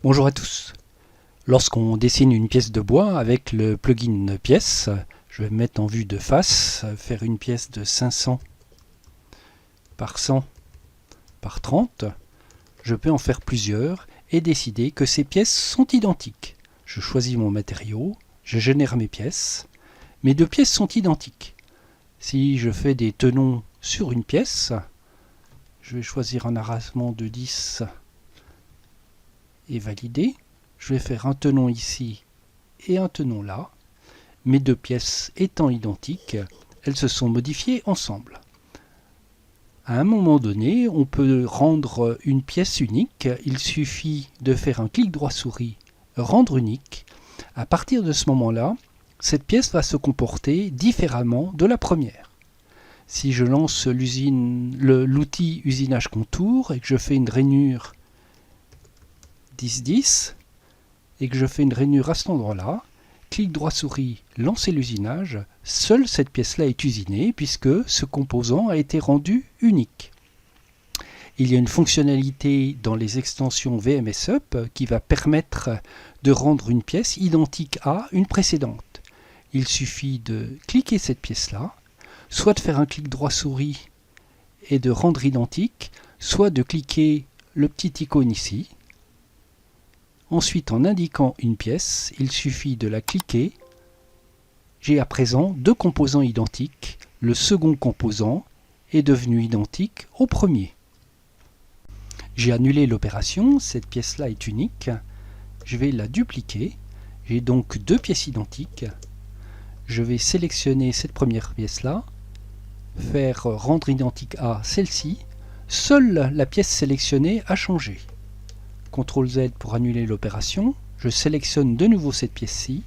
Bonjour à tous. Lorsqu'on dessine une pièce de bois avec le plugin pièce, je vais me mettre en vue de face, faire une pièce de 500 par 100 par 30. Je peux en faire plusieurs et décider que ces pièces sont identiques. Je choisis mon matériau, je génère mes pièces. Mes deux pièces sont identiques. Si je fais des tenons sur une pièce, je vais choisir un arrasement de 10 et valider. Je vais faire un tenon ici et un tenon là. Mes deux pièces étant identiques, elles se sont modifiées ensemble. À un moment donné, on peut rendre une pièce unique. Il suffit de faire un clic droit souris, rendre unique. À partir de ce moment-là, cette pièce va se comporter différemment de la première. Si je lance l'outil usinage contour et que je fais une rainure 10-10 et que je fais une rainure à cet endroit-là, clic droit souris, lancer l'usinage, seule cette pièce-là est usinée puisque ce composant a été rendu unique. Il y a une fonctionnalité dans les extensions VMSUP qui va permettre de rendre une pièce identique à une précédente. Il suffit de cliquer cette pièce-là, soit de faire un clic droit souris et de rendre identique, soit de cliquer le petit icône ici. Ensuite, en indiquant une pièce, il suffit de la cliquer. J'ai à présent deux composants identiques. Le second composant est devenu identique au premier. J'ai annulé l'opération, cette pièce-là est unique. Je vais la dupliquer. J'ai donc deux pièces identiques. Je vais sélectionner cette première pièce-là, faire rendre identique à celle-ci. Seule la pièce sélectionnée a changé. CTRL Z pour annuler l'opération. Je sélectionne de nouveau cette pièce-ci.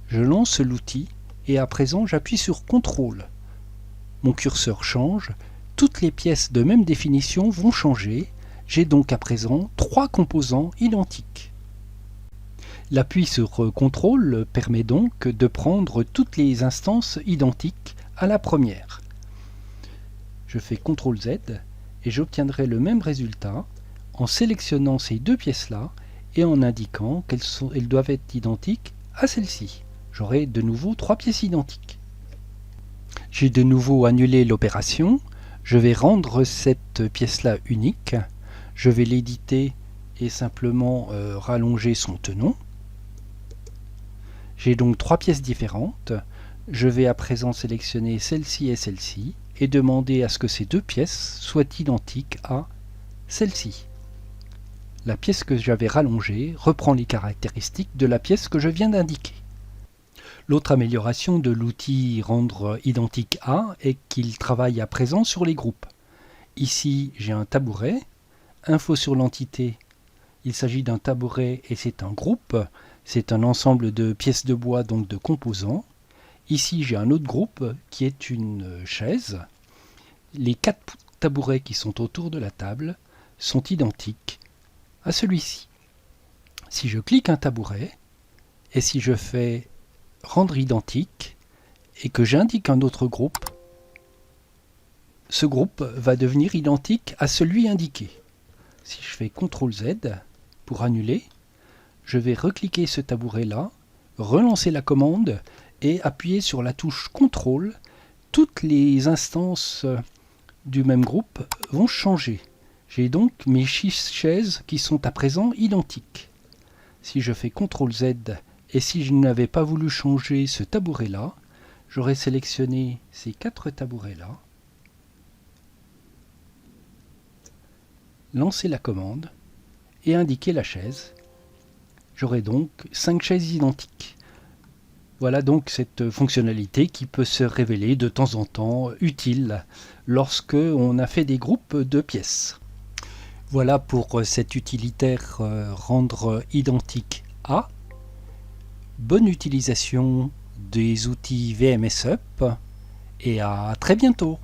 Je lance l'outil et à présent j'appuie sur CTRL. Mon curseur change. Toutes les pièces de même définition vont changer. J'ai donc à présent trois composants identiques. L'appui sur CTRL permet donc de prendre toutes les instances identiques à la première. Je fais CTRL Z et j'obtiendrai le même résultat en sélectionnant ces deux pièces-là et en indiquant qu'elles doivent être identiques à celle-ci. J'aurai de nouveau trois pièces identiques. J'ai de nouveau annulé l'opération. Je vais rendre cette pièce-là unique. Je vais l'éditer et simplement rallonger son tenon. J'ai donc trois pièces différentes. Je vais à présent sélectionner celle-ci et demander à ce que ces deux pièces soient identiques à celle-ci. La pièce que j'avais rallongée reprend les caractéristiques de la pièce que je viens d'indiquer. L'autre amélioration de l'outil rendre identique à est qu'il travaille à présent sur les groupes. Ici, j'ai un tabouret. Info sur l'entité. Il s'agit d'un tabouret et c'est un groupe. C'est un ensemble de pièces de bois, donc de composants. Ici, j'ai un autre groupe qui est une chaise. Les quatre tabourets qui sont autour de la table sont identiques à celui-ci. Si je clique un tabouret et si je fais rendre identique et que j'indique un autre groupe, ce groupe va devenir identique à celui indiqué. Si je fais CTRL Z pour annuler, je vais recliquer ce tabouret-là, relancer la commande et appuyer sur la touche CTRL. Toutes les instances du même groupe vont changer. J'ai donc mes 6 chaises qui sont à présent identiques. Si je fais CTRL Z et si je n'avais pas voulu changer ce tabouret-là, j'aurais sélectionné ces 4 tabourets-là, lancé la commande et indiqué la chaise. J'aurai donc 5 chaises identiques. Voilà donc cette fonctionnalité qui peut se révéler de temps en temps utile lorsque on a fait des groupes de pièces. Voilà pour cet utilitaire rendre identique à. Bonne utilisation des outils VMSUP et à très bientôt.